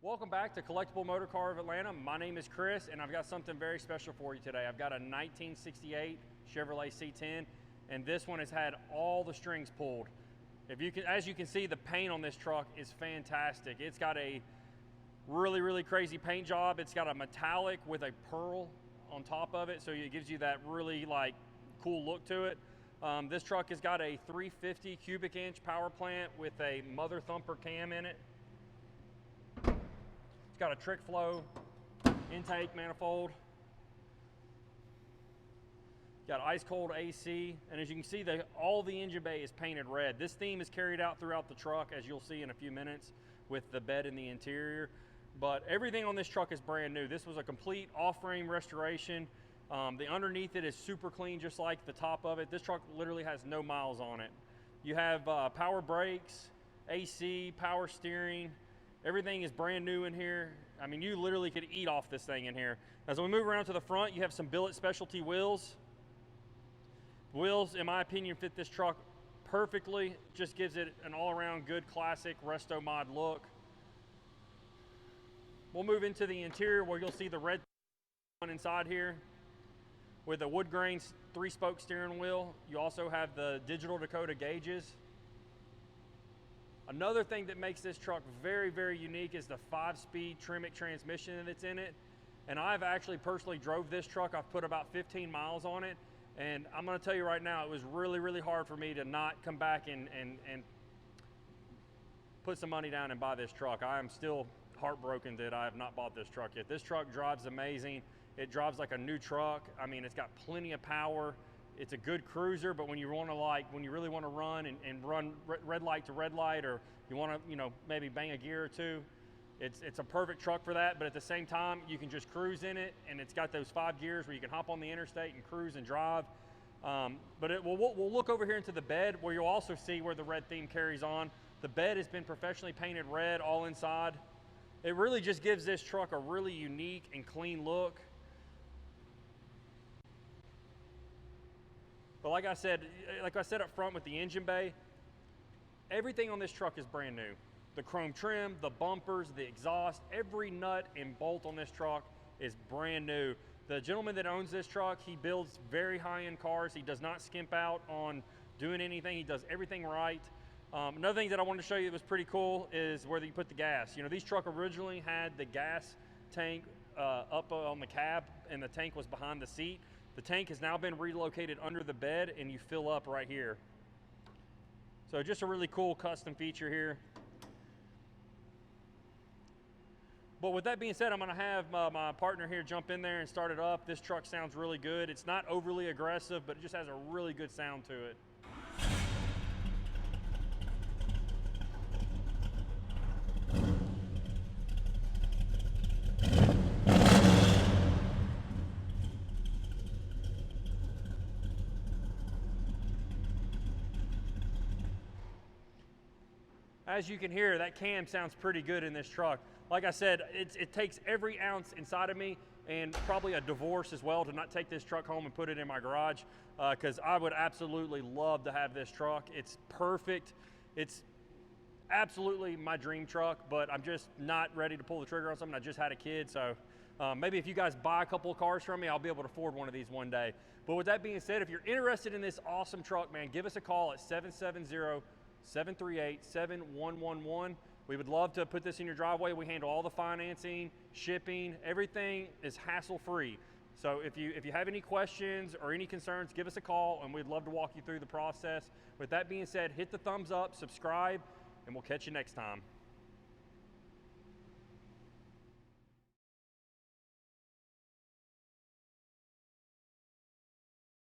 Welcome back to Collectible Motor Car of Atlanta. My name is Chris, and I've got something very special for you today. I've got a 1968 Chevrolet C10, and this one has had all the strings pulled. As you can see, the paint on this truck is fantastic. It's got a really crazy paint job. It's got a metallic with a pearl on top of it, so it gives you that really cool look to it. This truck has got a 350 cubic inch power plant with a mother thumper cam in it. It's got a trick flow intake manifold. Got ice cold AC, and as you can see, all the engine bay is painted red. This theme is carried out throughout the truck, as you'll see in a few minutes with the bed in the interior. But everything on this truck is brand new. This was a complete off-frame restoration. The underneath it is super clean, just like the top of it. This truck literally has no miles on it. You have power brakes, AC, power steering. Everything is brand new in here. I mean, you literally could eat off this thing in here. As we move around to the front, you have some Billet Specialty wheels. Wheels, in my opinion, fit this truck perfectly. Just gives it an all-around good classic resto mod look. We'll move into the interior where you'll see the red one inside here with a wood grain 3-spoke steering wheel. You also have the digital Dakota gauges. Another thing that makes this truck very unique is the 5-speed Tremec transmission that's in it. And I've actually personally drove this truck. I've put about 15 miles on it. And I'm gonna tell you right now, it was really hard for me to not come back and put some money down and buy this truck. I am still heartbroken that I have not bought this truck yet. This truck drives amazing. It drives like a new truck. I mean, it's got plenty of power. It's a good cruiser, but when you really want to run and run red light to red light, or you want to, maybe bang a gear or two, it's a perfect truck for that. But at the same time, you can just cruise in it, and it's got those 5 gears where you can hop on the interstate and cruise and drive. We'll look over here into the bed, where you'll also see where the red theme carries on. The bed has been professionally painted red all inside. It really just gives this truck a really unique and clean look. But like I said up front with the engine bay, everything on this truck is brand new. The chrome trim, the bumpers, the exhaust, every nut and bolt on this truck is brand new. The gentleman that owns this truck, he builds very high-end cars. He does not skimp out on doing anything. He does everything right. Another thing that I wanted to show you that was pretty cool is where you put the gas. These truck originally had the gas tank up on the cab, and the tank was behind the seat. The tank has now been relocated under the bed, and you fill up right here. So just a really cool custom feature here. But with that being said, I'm gonna have my partner here jump in there and start it up. This truck sounds really good. It's not overly aggressive, but it just has a really good sound to it. As you can hear, that cam sounds pretty good in this truck. Like I said, it takes every ounce inside of me, and probably a divorce as well, to not take this truck home and put it in my garage, because I would absolutely love to have this truck. It's perfect. It's absolutely my dream truck, but I'm just not ready to pull the trigger on something. I just had a kid, so maybe if you guys buy a couple of cars from me, I'll be able to afford one of these one day. But with that being said, if you're interested in this awesome truck, man, give us a call at 770-738-7111. We would love to put this in your driveway. We handle all the financing, shipping, everything is hassle-free. So if you have any questions or any concerns, give us a call, and we'd love to walk you through the process. With that being said, hit the thumbs up, subscribe, and we'll catch you next time.